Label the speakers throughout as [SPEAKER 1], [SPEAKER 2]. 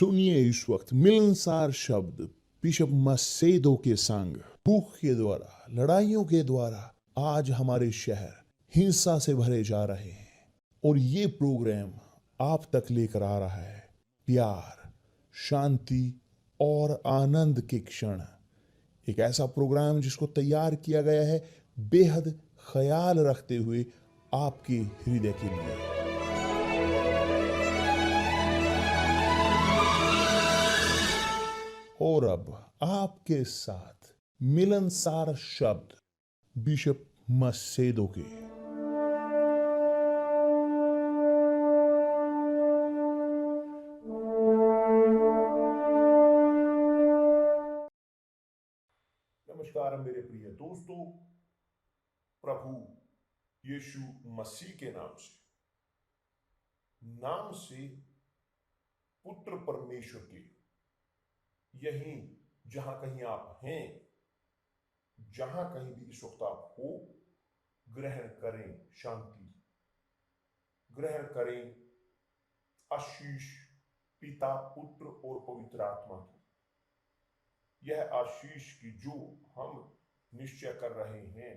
[SPEAKER 1] सुनिए इस वक्त मिलनसार शब्द बिशप मसेदो के संग। भूख के द्वारा, लड़ाइयों के द्वारा आज हमारे शहर हिंसा से भरे जा रहे हैं, और ये प्रोग्राम आप तक लेकर आ रहा है प्यार, शांति और आनंद के क्षण। एक ऐसा प्रोग्राम जिसको तैयार किया गया है बेहद ख्याल रखते हुए आपके हृदय के लिए। और अब आपके साथ मिलनसार शब्द बिशप मसेदो के।
[SPEAKER 2] नमस्कार मेरे प्रिय दोस्तों, प्रभु यीशु मसीह के नाम से पुत्र परमेश्वर के, यहीं जहां कहीं आप हैं, जहां कहीं भी इस वक्त आप हो, ग्रहण करें शांति, ग्रहण करें आशीष पिता, पुत्र और पवित्र आत्मा की। यह आशीष की जो हम निश्चय कर रहे हैं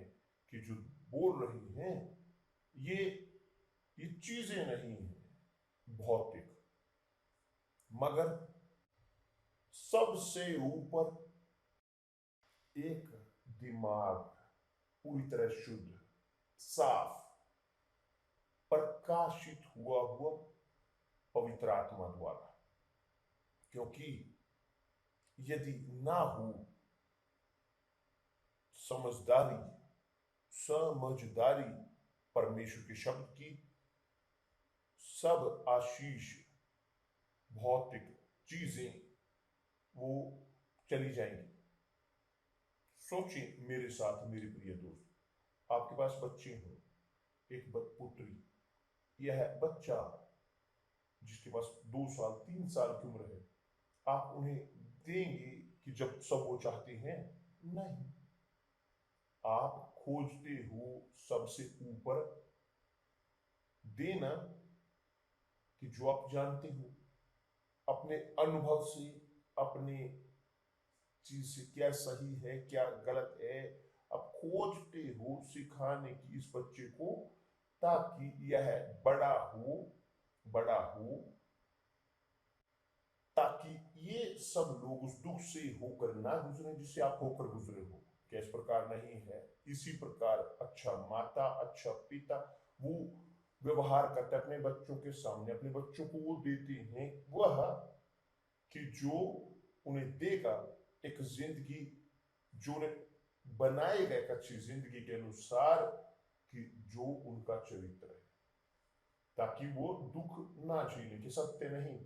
[SPEAKER 2] कि जो बोल रहे हैं, ये चीजें नहीं हैं भौतिक, मगर सबसे ऊपर एक दिमाग पूरी तरह शुद्ध, साफ, प्रकाशित हुआ पवित्र आत्मा द्वारा। क्योंकि यदि ना हो समझदारी परमेश्वर के शब्द की, सब आशीष भौतिक चीजें वो चली जाएंगी। सोचिए मेरे साथ मेरे प्रिय दोस्त, आपके पास बच्चे हों, एक पुत्री, यह बच्चा जिसके पास 2 साल 3 साल की उम्र है, आप उन्हें देंगे कि जब सब वो चाहते हैं? नहीं, आप खोजते हो सबसे ऊपर देना कि जो आप जानते हो अपने अनुभव से, अपने चीज से, क्या सही है क्या गलत है, आप खोजते हो सिखाने की इस बच्चे को, ताकि यह बड़ा हो, ताकि ये सब लोग उस दुख से होकर ना गुजरे जिससे आप होकर गुजरे हो। क्या इस प्रकार नहीं है? इसी प्रकार अच्छा माता, अच्छा पिता वो व्यवहार करते अपने बच्चों के सामने, अपने बच्चों को वो देते हैं वह कि जो उन्हें देगा एक जिंदगी, जो उन्हें बनाएगा एक अच्छी जिंदगी के अनुसार, कि जो उनका चरित्र है, ताकि वो दुख ना झेले। कि सत्य नहीं,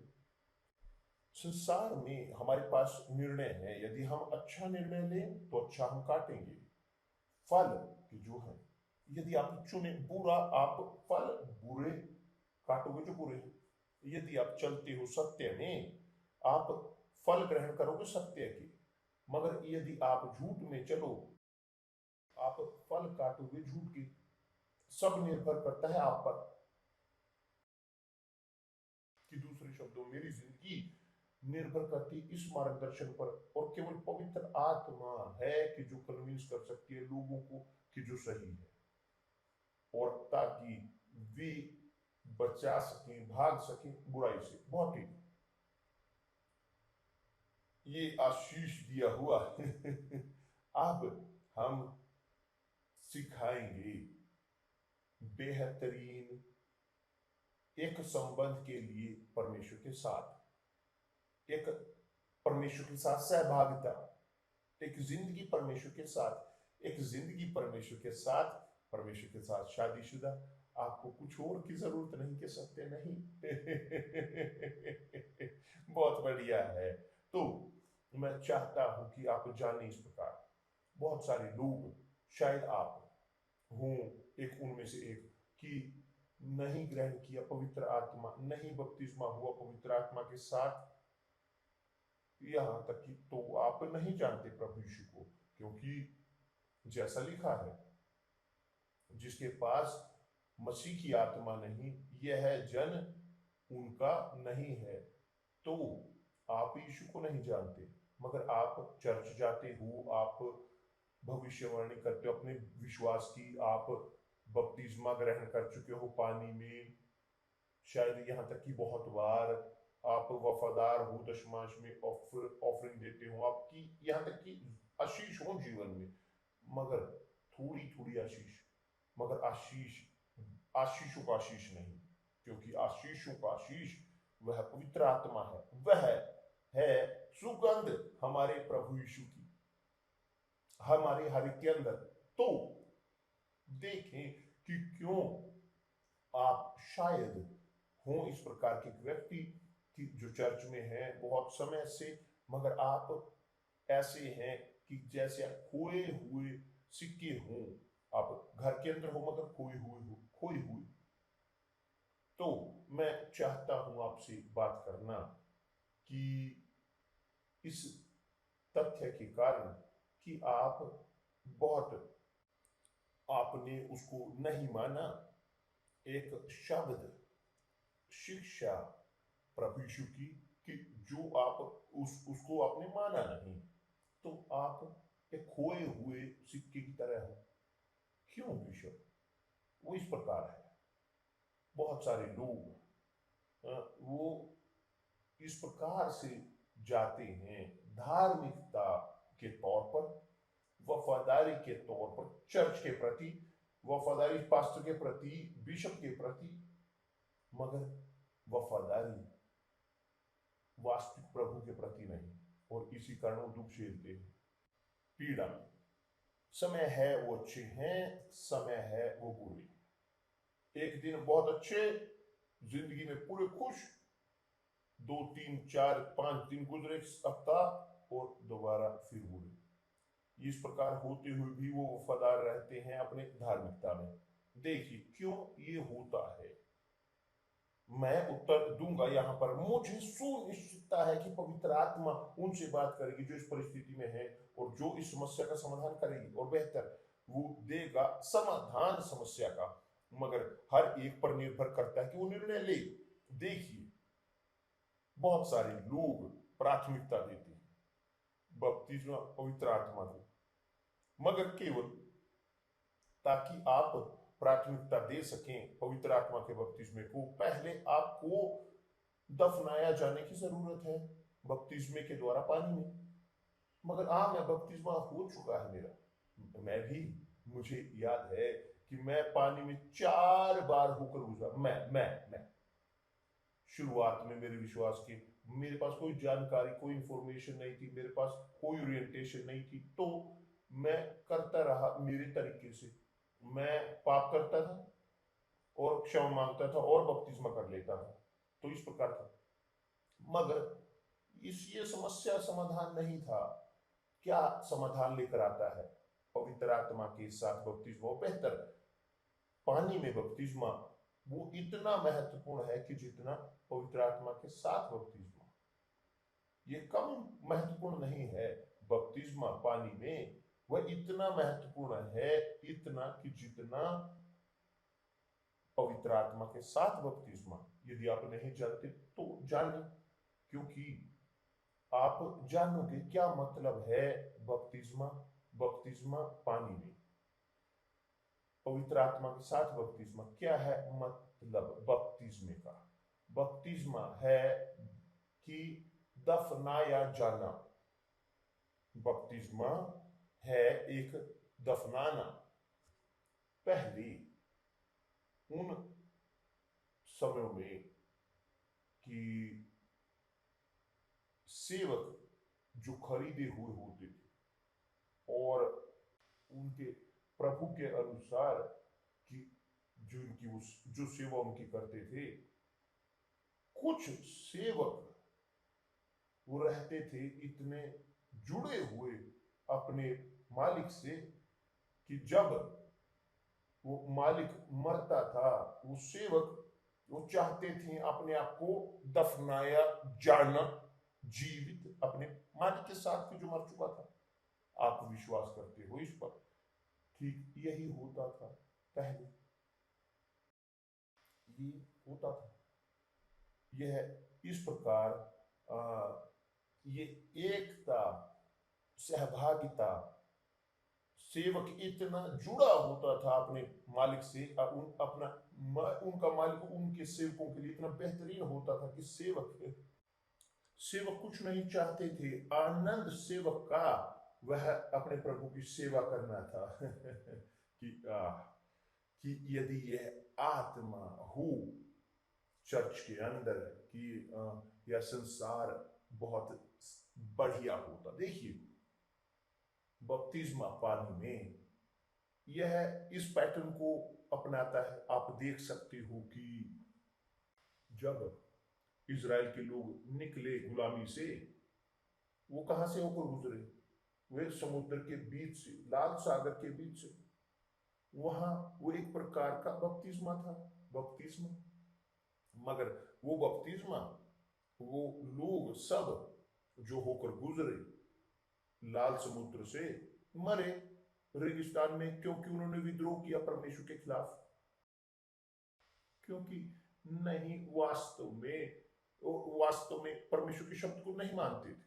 [SPEAKER 2] संसार में हमारे पास निर्णय है, यदि हम अच्छा निर्णय लें तो अच्छा हम काटेंगे, फल की जो है, यदि आप चुने बुरा, आप फल बुरे काटोगे जो बुरे हैं। यदि आप चलते हो सत्य में, आप फल ग्रहण करोगे सत्य के, मगर यदि आप झूठ में चलो, आप फल काटोगे झूठ के। सब निर्भर करता है आप पर। कि दूसरे शब्दों, मेरी जिंदगी निर्भर करती इस मार्गदर्शन पर, और केवल पवित्र आत्मा है कि जो कन्विंस कर सकती है लोगों को कि जो सही है, और ताकि वे बचा सकें, भाग सकें बुराई से। बहुत ठीक, ये आशीष दिया हुआ अब हम सिखाएंगे बेहतरीन एक संबंध के लिए परमेश्वर के साथ, एक परमेश्वर के साथ सहभागिता, एक जिंदगी परमेश्वर के साथ, एक जिंदगी परमेश्वर के साथ, परमेश्वर के साथ शादीशुदा। आपको कुछ और की जरूरत नहीं, कह सकते नहीं बहुत बढ़िया है। तो मैं चाहता हूं कि आप जाने इस प्रकार, बहुत सारे लोग, शायद आप हों एक उनमें से एक, कि नहीं ग्रहण किया पवित्र आत्मा, नहीं बपतिस्मा हुआ पवित्र आत्मा के साथ, यहां तक कि तो आप नहीं जानते प्रभु यीशु को। क्योंकि जैसा लिखा है, जिसके पास मसीह की आत्मा नहीं, यह जन उनका नहीं है। तो आप यीशु को नहीं जानते, मगर आप चर्च जाते हो, आप भविष्यवाणी करते हो अपने विश्वास की, आप बपतिस्मा ग्रहण कर चुके हो पानी में, शायद यहाँ तक कि बहुत बार आप वफादार हो, दशमांश में ऑफरिंग देते हो, आपकी यहाँ तक कि आशीष हो जीवन में, मगर थोड़ी थोड़ी आशीष, मगर आशीष आशीषों का आशीष नहीं, क्योंकि आशीषों का आशीष वह पवित्र आत्मा है, वह है सुगंध हमारे प्रभु यीशु की हमारे हर के अंदर। तो देखें कि क्यों आप शायद हो इस प्रकार के व्यक्ति कि जो चर्च में है बहुत समय से, मगर आप ऐसे हैं कि जैसे आप खोए हुए सिक्के हों, आप घर के अंदर हो मगर खोए हुए। तो मैं चाहता हूं आपसे बात करना कि इस तथ्य के कारण कि आप बहुत आपने उसको नहीं माना, एक शब्द शिक्षा प्रभु यीशु की कि जो आप उसको आपने माना नहीं, तो आप एक खोए हुए सिक्के की तरह हो। क्यों बिशप? वो इस प्रकार है, बहुत सारे लोग वो इस प्रकार से जाते हैं धार्मिकता के तौर पर, वफादारी के तौर पर, चर्च के प्रति वफादारी, पास्टर के प्रति, बिशप के प्रति, मगर वफादारी वास्तविक प्रभु के प्रति नहीं, और इसी कारण वो दुख झेलते हैं, पीड़ा में। समय है वो अच्छे हैं, समय है वो बुरे। एक दिन बहुत अच्छे, जिंदगी में पूरे खुश, 2 3 4 5 दिन गुजरे, हफ्ता, और दोबारा फिर बुरे। इस प्रकार होते हुए भी वो वफादार रहते हैं अपने धार्मिकता में। देखिए क्यों ये होता है, मैं उत्तर दूंगा यहाँ पर। मुझे सुनिश्चितता है कि पवित्र आत्मा उनसे बात करेगी जो इस परिस्थिति में है, और जो इस समस्या का समाधान करेगी, और बेहतर वो देगा समाधान समस्या का, मगर हर एक पर निर्भर करता है कि वो निर्णय ले। देखिए बहुत सारे लोग प्राथमिकता देते हैं बपतिस्मा पवित्र आत्मा को, मगर केवल ताकि आप प्राथमिकता दे सकें पवित्र आत्मा के बपतिस्मे को, पहले आपको दफनाया जाने की जरूरत है बपतिस्मे के द्वारा पानी में। मगर मैं बपतिस्मा हो चुका है मेरा, मैं भी, मुझे याद है कि मैं पानी में 4 बार होकर गुजरा। मैं शुरुआत में मेरे विश्वास की मेरे पास कोई जानकारी, कोई इंफॉर्मेशन नहीं थी, मेरे पास कोई ओरिएंटेशन नहीं थी, तो मैं करता रहा मेरे तरीके से। मैं पाप करता था और क्षमा मांगता था और बपतिस्मा कर लेता था, तो इस प्रकार था। मगर ये समस्या समाधान नहीं था। क्या समाधान लेकर आता है पवित्र आत्मा के साथ बपतिस्मा? बेहतर पानी में बपतिस्मा वो इतना महत्वपूर्ण है कि जितना पवित्र आत्मा के साथ बपतिस्मा, ये कम महत्वपूर्ण नहीं है। बपतिस्मा पानी में वह इतना महत्वपूर्ण है, इतना कि जितना पवित्र आत्मा के साथ बपतिस्मा। यदि आप नहीं जानते तो जानिए, क्योंकि आप जानोगे क्या मतलब है बपतिस्मा। बपतिस्मा पानी में, पवित्र आत्मा के साथ बपतिस्मा, क्या है मतलब बपतिस्मे का? बपतिस्मा है कि दफनाया जाना। बपतिस्मा है एक दफनाना। पहले उन समयों में कि सेवक जो खरीदे हुए होते थे और उनके प्रभु के अनुसार कि जो सेवा उनकी करते थे, कुछ सेवक वो रहते थे इतने जुड़े हुए अपने मालिक से कि जब वो मालिक मरता था, वो सेवक वो चाहते थे अपने आप को दफनाया जाना, जीवित अपने मालिक के साथ जो मर चुका था। आप विश्वास करते हो इस पर? ठीक यही होता था पहले, ये होता था। यह इस प्रकार ये एकता, सहभागिता, सेवक इतना जुड़ा होता था अपने मालिक से, उनका मालिक उनके सेवकों के लिए इतना बेहतरीन होता था कि सेवक सेवक कुछ नहीं चाहते थे, आनंद सेवक का वह अपने प्रभु की सेवा करना था। कि यदि यह आत्मा हो चर्च के अंदर कि यह संसार बहुत बढ़िया होता। देखिए, बपतिस्मा पानी में यह इस पैटर्न को अपनाता है। आप देख सकते हो कि जब इजराइल के लोग निकले गुलामी से, वो कहां से होकर गुजरे? वे समुद्र के बीच से, लाल सागर के बीच से। वहां वो एक प्रकार का बपतिस्मा था, बपतिस्मा। मगर वो बपतिस्मा, वो लोग सब जो होकर गुजरे लाल समुद्र से, मरे रेगिस्तान में, क्योंकि उन्होंने विद्रोह किया परमेश्वर के खिलाफ। क्योंकि नहीं, वास्तव में परमेश्वर के शब्द को नहीं मानते थे।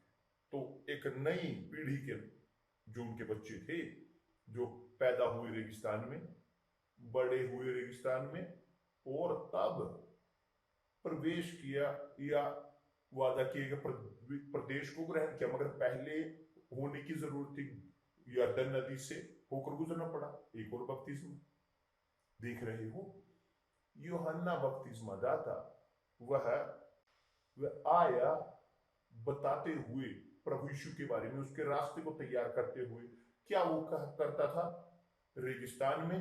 [SPEAKER 2] तो एक नई पीढ़ी के जो उनके बच्चे थे, जो पैदा हुए रेगिस्तान में, बड़े हुए रेगिस्तान में, और तब प्रवेश किया या वादा किए गए प्रदेश को ग्रहण किया। मगर पहले होने की जरूरत थी, यरदन नदी से होकर गुजरना पड़ा। एक और बपतिस्मा देख रहे हो, यूहन्ना बपतिस्मा दाता, वह आया बताते हुए प्रभु यीशु के बारे में, उसके रास्ते को तैयार करते हुए। क्या वो करता था? रेगिस्तान में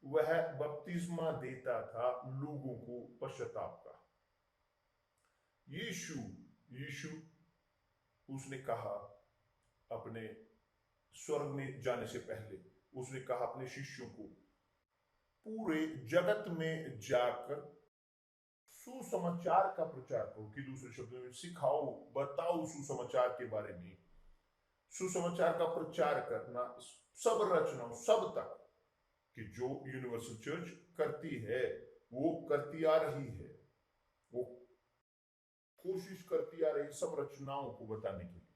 [SPEAKER 2] वह बपतिस्मा देता था लोगों को पश्चाताप का। यीशु यीशु उसने कहा, अपने स्वर्ग में जाने से पहले उसने कहा अपने शिष्यों को, पूरे जगत में जाकर सुसमाचार का प्रचार करो, कि दूसरे शब्दों में सिखाओ, बताओ सुसमाचार के बारे में। सुसमाचार का प्रचार करना सब रचनाओं, सब तक, कि जो यूनिवर्सल चर्च करती है, वो करती आ रही है, वो कोशिश करती आ रही सब रचनाओं को बताने के लिए।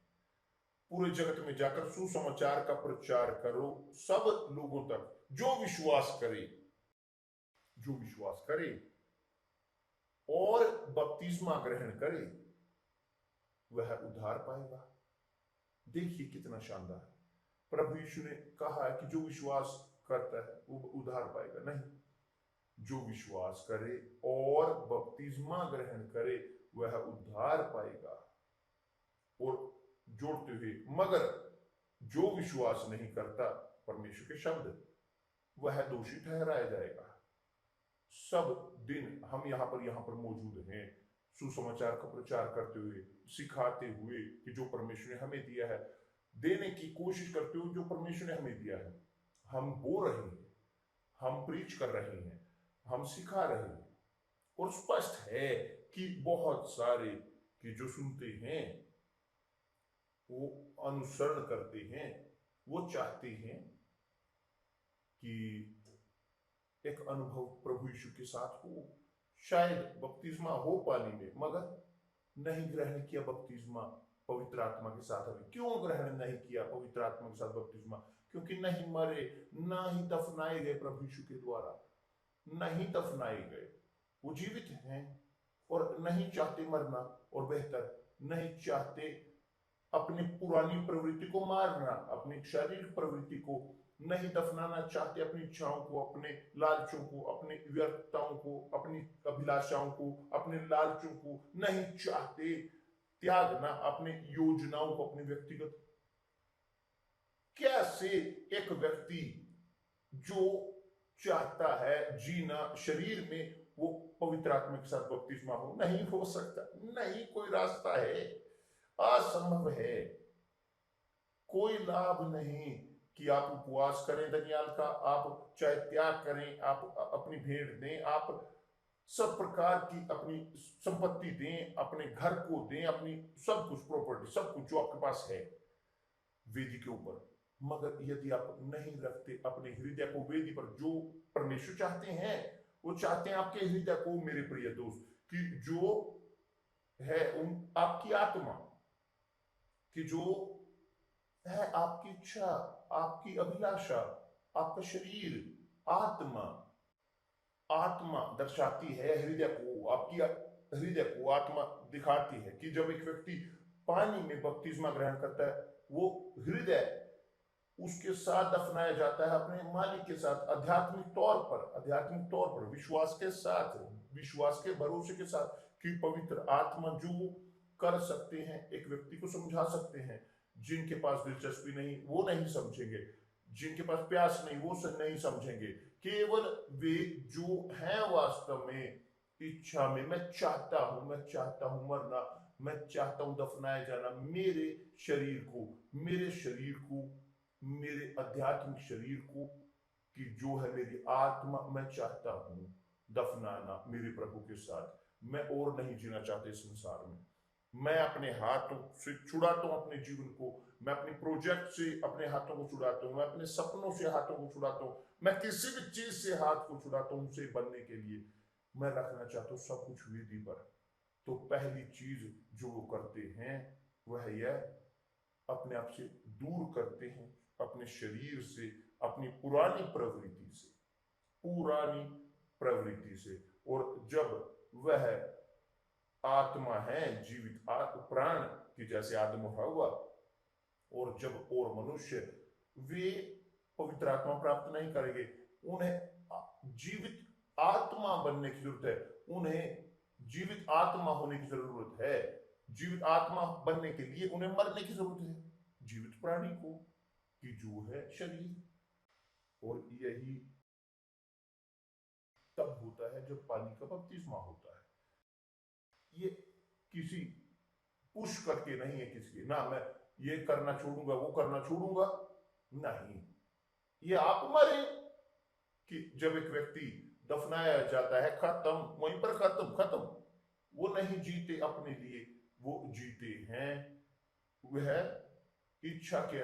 [SPEAKER 2] पूरे जगत में जाकर सुसमाचार का प्रचार करो सब लोगों तक। जो विश्वास करे, जो विश्वास करे और बपतिस्मा ग्रहण करे, वह उद्धार पाएगा। देखिए कितना शानदार है। प्रभु यीशु ने कहा है कि जो विश्वास करता है वो उद्धार पाएगा। नहीं, जो विश्वास करे और बपतिस्मा ग्रहण करे, वह उद्धार पाएगा। और जोड़ते हुए, मगर जो विश्वास नहीं करता परमेश्वर के शब्द, वह दोषी ठहराया जाएगा। सब दिन हम यहां पर मौजूद हैं, सुसमाचार का प्रचार करते हुए, सिखाते हुए कि जो परमेश्वर ने हमें दिया है, देने की कोशिश करते हुए जो परमेश्वर ने हमें दिया है, हम बोल रहे हैं, हम प्रीच कर रहे हैं, हम सिखा रहे हैं। और स्पष्ट है कि बहुत सारे कि जो सुनते हैं, वो अनुसरण करते हैं, वो चाहते हैं कि एक अनुभव प्रभु यीशु के साथ हो। शायद बपतिस्मा हो पानी में, मगर नहीं ग्रहण किया बपतिस्मा पवित्र आत्मा के साथ। अभी क्यों ग्रहण नहीं किया पवित्र आत्मा के साथ बपतिस्मा? क्योंकि नहीं मरे, ना ही दफनाए गए प्रभु यीशु के द्वारा, नहीं दफनाए गए। वो जीवित हैं और नहीं चाहते मरना, और बेहतर नहीं चाहते अपनी पुरानी प्रवृत्ति को मारना, अपनी शारीरिक प्रवृत्ति को नहीं दफनाना चाहते, अपनी इच्छाओं को, अपने लालचों को, अपनी व्यर्थताओं को, अपनी अभिलाषाओं को, अपने लालचों को नहीं चाहते त्यागना, अपने योजनाओं को, अपने व्यक्तिगत। कैसे एक व्यक्ति जो चाहता है जीना शरीर में, वो पवित्र आत्मा के साथ बपतिस्मा हो? नहीं हो सकता, नहीं कोई रास्ता है, असंभव है। कोई लाभ नहीं कि आप उपवास करें दनियाल का, आप चाहे त्याग करें, आप अपनी भेंट दें, आप सब प्रकार की अपनी संपत्ति दें, अपने घर को दें, अपनी सब कुछ प्रॉपर्टी, सब कुछ जो आपके पास है वेदी के ऊपर। मगर यदि आप नहीं रखते अपने हृदय को वेदी पर, जो परमेश्वर चाहते हैं, वो चाहते हैं आपके हृदय को, मेरे प्रिय दोस्त, कि जो है आपकी आत्मा, कि जो है आपकी इच्छा, आपकी अभिलाषा, आपका शरीर, आत्मा, आत्मा दर्शाती है हृदय को, आपकी हृदय को आत्मा दिखाती है कि जब एक व्यक्ति पानी में बपतिस्मा ग्रहण करता है, वो हृदय उसके साथ दफनाया जाता है अपने मालिक के साथ, आध्यात्मिक तौर पर विश्वास के साथ, विश्वास के भरोसे के साथ कि पवित्र आत्मा जो कर सकते हैं, एक व्यक्ति को समझा सकते हैं। जिनके पास दिलचस्पी नहीं वो नहीं समझेंगे, जिनके पास प्यास नहीं वो नहीं समझेंगे। केवल वे जो हैं वास्तव में इच्छा में, मैं चाहता हूं मरना, मैं चाहता हूं दफनाया जाना, मेरे शरीर को, मेरे आध्यात्मिक शरीर को, कि जो है मेरी आत्मा, मैं चाहता हूं दफनाना मेरे प्रभु के साथ। मैं और नहीं जीना चाहता इस संसार में। मैं अपने हाथों से छुड़ाता हूं अपने जीवन को, मैं अपने प्रोजेक्ट से अपने हाथों को छुड़ाता हूं, मैं अपने सपनों से हाथों को छुड़ाता हूं, मैं किसी भी चीज से हाथ को छुड़ाता हूं उनसे बनने के लिए। मैं रखना चाहता हूं सब कुछ वेदी पर। तो पहली चीज जो वो करते हैं वह यह अपने आप से दूर करते हैं, अपने शरीर से, अपनी पुरानी प्रवृत्ति से। और जब वह आत्मा है जीवित प्राण की जैसे आदम और हव्वा और जब और मनुष्य, वे पवित्र आत्मा प्राप्त नहीं करेंगे। उन्हें जीवित आत्मा बनने की जरूरत है, उन्हें जीवित आत्मा होने की जरूरत है। जीवित आत्मा बनने के लिए उन्हें मरने की जरूरत है जीवित प्राणी को, कि जो है शरीर। और यही तब होता है जब पानी का बपतिस्मा होता है। ये किसी पुश करके नहीं है किसी, ना मैं ये करना छोड़ूंगा वो करना छोड़ूंगा, नहीं। ये आप मरे कि जब एक व्यक्ति दफनाया जाता है, खत्म, वहीं पर खत्म। वो नहीं जीते अपने लिए, वो जीते हैं वह इच्छा के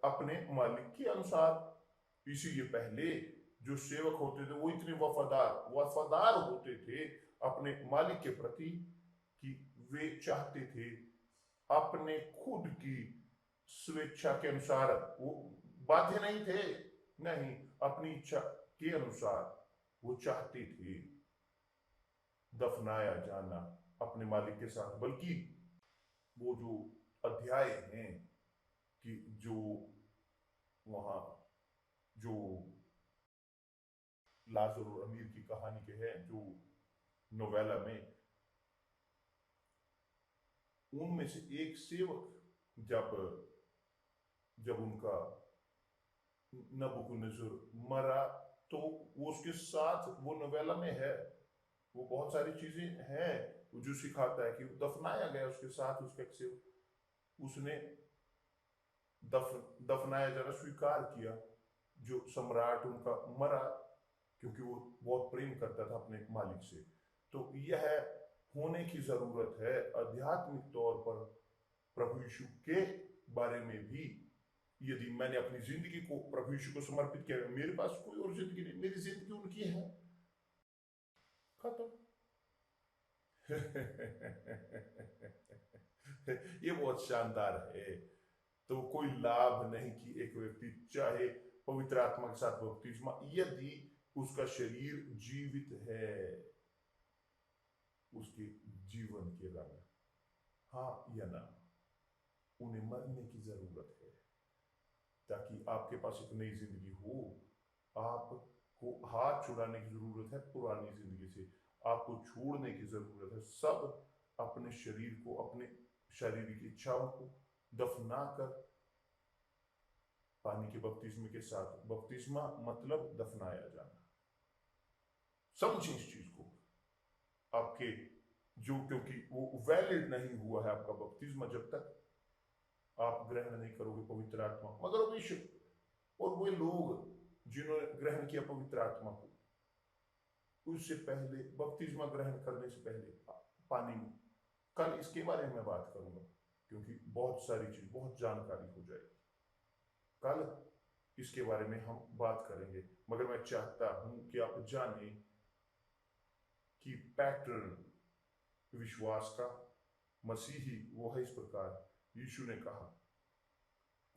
[SPEAKER 2] अपने मालिक के अनुसार। इसीलिए पहले जो सेवक होते थे वो इतने वफादार होते थे अपने मालिक के प्रति कि वे चाहते थे अपने खुद की स्वेच्छा के अनुसार, वो बाध्य नहीं थे, नहीं, अपनी इच्छा के अनुसार वो चाहते थे दफनाया जाना अपने मालिक के साथ। बल्कि वो जो अध्याय हैं कि जो वहां जो लाजर और अमीर की कहानी के हैं जो नोवेला में, उनमें से एक सेवक जब जब उनका नबूकदनेस्सर मरा, तो वो उसके साथ, वो नोवेला में है, वो बहुत सारी चीजें हैं वो जो सिखाता है कि दफनाया गया उसके साथ उसका एक सेवक, उसने दफनाया जाना स्वीकार किया। जो सम्राट उनका मरा क्योंकि वो बहुत प्रेम करता था अपने मालिक से। तो यह होने की जरूरत है आध्यात्मिक तौर पर प्रभु यीशु के बारे में भी। यदि मैंने अपनी जिंदगी को प्रभु यीशु को समर्पित किया, मेरे पास कोई और जिंदगी नहीं, मेरी जिंदगी उनकी है, खत्म। ये बहुत शानदार है। तो कोई लाभ नहीं कि एक व्यक्ति चाहे पवित्र आत्मा के साथ बपतिस्मा, यदि उसका शरीर जीवित है, उसके जीवन के रंग, हाँ या ना, उन्हें मरने की जरूरत है ताकि आपके पास एक नई जिंदगी हो। आपको हाथ छुड़ाने की जरूरत है पुरानी जिंदगी से, आपको छोड़ने की जरूरत है सब अपने शरीर को, अपने शारीरिक इच्छाओं को दफना कर पानी के बपतिस्मे के साथ। बपतिस्मा मतलब दफनाया जाना। समझिए इस चीज को आपके, जो क्योंकि वो वैलिड नहीं हुआ है आपका बपतिस्मा जब तक आप ग्रहण नहीं करोगे पवित्र आत्मा। मगर विश्व और वे लोग जिन्होंने ग्रहण किया पवित्र आत्मा को, उससे पहले बपतिस्मा ग्रहण करने से पहले पानी में, कल इसके बारे में मैं बात करूंगा क्योंकि बहुत सारी चीज, बहुत जानकारी हो जाएगी। कल इसके बारे में हम बात करेंगे। मगर मैं चाहता हूं कि आप जानें कि पैटर्न विश्वास का मसीही वो है इस प्रकार। यीशु ने कहा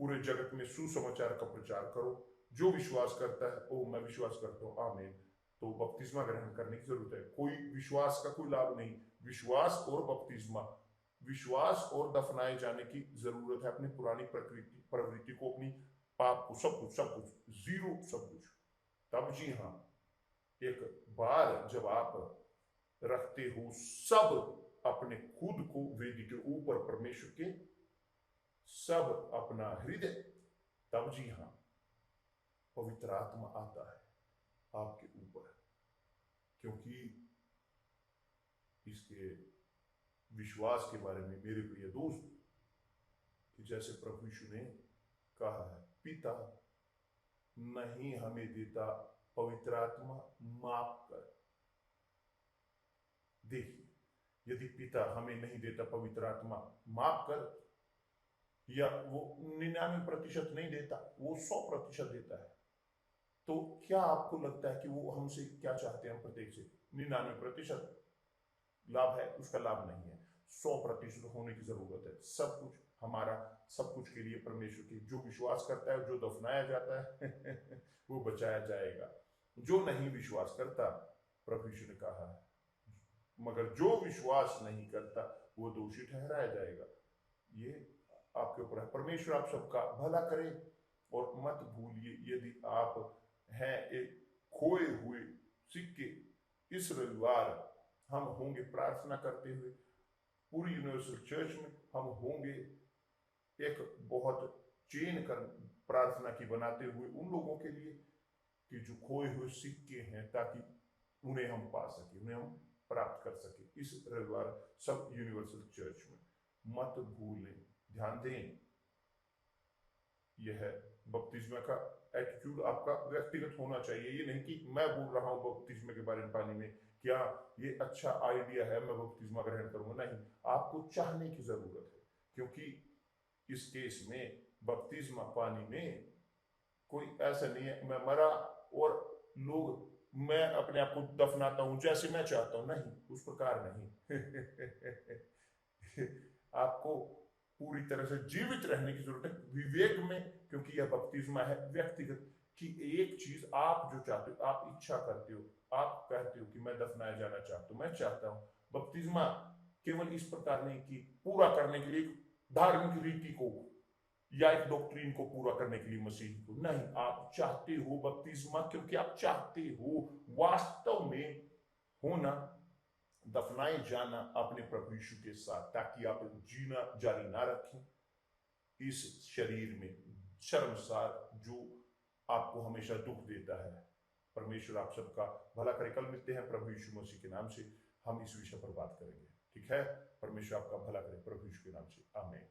[SPEAKER 2] पूरे जगत में सुसमाचार का प्रचार करो। जो विश्वास करता है ओ मैं विश्वास करता हूँ, आमीन। तो बपतिस्मा ग्रहण करने की जरूरत है। कोई विश्वास का कोई लाभ नहीं, विश्वास और बपतिस्मा, विश्वास और दफनाए जाने की जरूरत है। अपनी पुरानी प्रवृत्ति को, अपनी पाप को, सब कुछ जीरो, सब कुछ। तब जी हाँ, एक बार जब आप रखते हो सब अपने खुद को वेदी के ऊपर, परमेश्वर के सब अपना हृदय, तब जी हाँ पवित्र आत्मा आता है आपके ऊपर। क्योंकि इसके विश्वास के बारे में मेरे प्रिय दोस्त, कि जैसे प्रभु यीशु ने कहा है, पिता नहीं हमें देता पवित्र आत्मा माफ कर। देखिए, यदि पिता हमें नहीं देता पवित्र आत्मा माफ कर, या वो 99% नहीं देता, वो 100% देता है, तो क्या आपको लगता है कि वो हमसे क्या चाहते हैं? हम प्रत्येक से 99% लाभ है, उसका लाभ नहीं है। 100% होने की जरूरत है। सब कुछ हमारा, सब कुछ के लिए परमेश्वर की, जो विश्वास करता है, जो दफनाया जाता है वो बचाया जाएगा। जो नहीं विश्वास करता, प्रभु यीशु ने कहा है, मगर जो विश्वास नहीं करता वो दोषी ठहराया जाएगा। ये आपके ऊपर है। परमेश्वर आप सबका भला करे। और मत भूलिए, यदि आप हैं एक खोए हुए सिक्के, इस रविवार हम होंगे प्रार्थना करते हुए पूरी यूनिवर्सल चर्च में। हम होंगे एक बहुत चेन कर प्रार्थना की बनाते हुए उन लोगों के लिए कि जो खोए हुए सिक्के हैं, ताकि उन्हें हम पा सके, उन्हें हम प्राप्त कर सके इस रविवार सब यूनिवर्सल चर्च में। मत भूलें, ध्यान दें, यह बपतिस्मा का एटीट्यूड आपका व्यक्तिगत होना चाहिए। ये नहीं कि मैं बोल रहा हूं बपतिस्मा के बारे में पानी में, क्या ये अच्छा आइडिया है, मैं बपतिस्मा ग्रहण करूंगा। नहीं, आपको चाहने की जरूरत है। क्योंकि इस केस में बपतिस्मा पानी में कोई ऐसा नहीं है मैं मरा और लोग, मैं अपने आप को दफनाता हूं जैसे मैं चाहता हूं। नहीं, उस प्रकार नहीं आपको पूरी तरह से जीवित रहने की जरूरत है, विवेक में। क्योंकि यह बपतिस्मा है व्यक्तिगत, कि एक चीज आप जो चाहते हो, आप इच्छा करते हो, आप कहते हो कि मैं दफनाया जाना चाहता हूं, मैं चाहता हूं। बपतिस्मा केवल इस प्रकार नहीं कि पूरा करने के लिए धार्मिक रीति को या एक डॉक्ट्रिन को पूरा करने के लिए मसीह को, नहीं, आप चाहते हो बपतिस्मा क्योंकि आप चाहते हो वास्तव में होना, दफनाए जाना अपने प्रभु यीशु के साथ, ताकि आप जीना जारी ना रखें इस शरीर में शर्मसार, जो आपको हमेशा दुख देता है। परमेश्वर आप सबका भला करे। कल मिलते हैं प्रभु यीशु मसीह के नाम से, हम इस विषय पर बात करेंगे। ठीक है? परमेश्वर आपका भला करे प्रभु यीशु के नाम से, आमीन।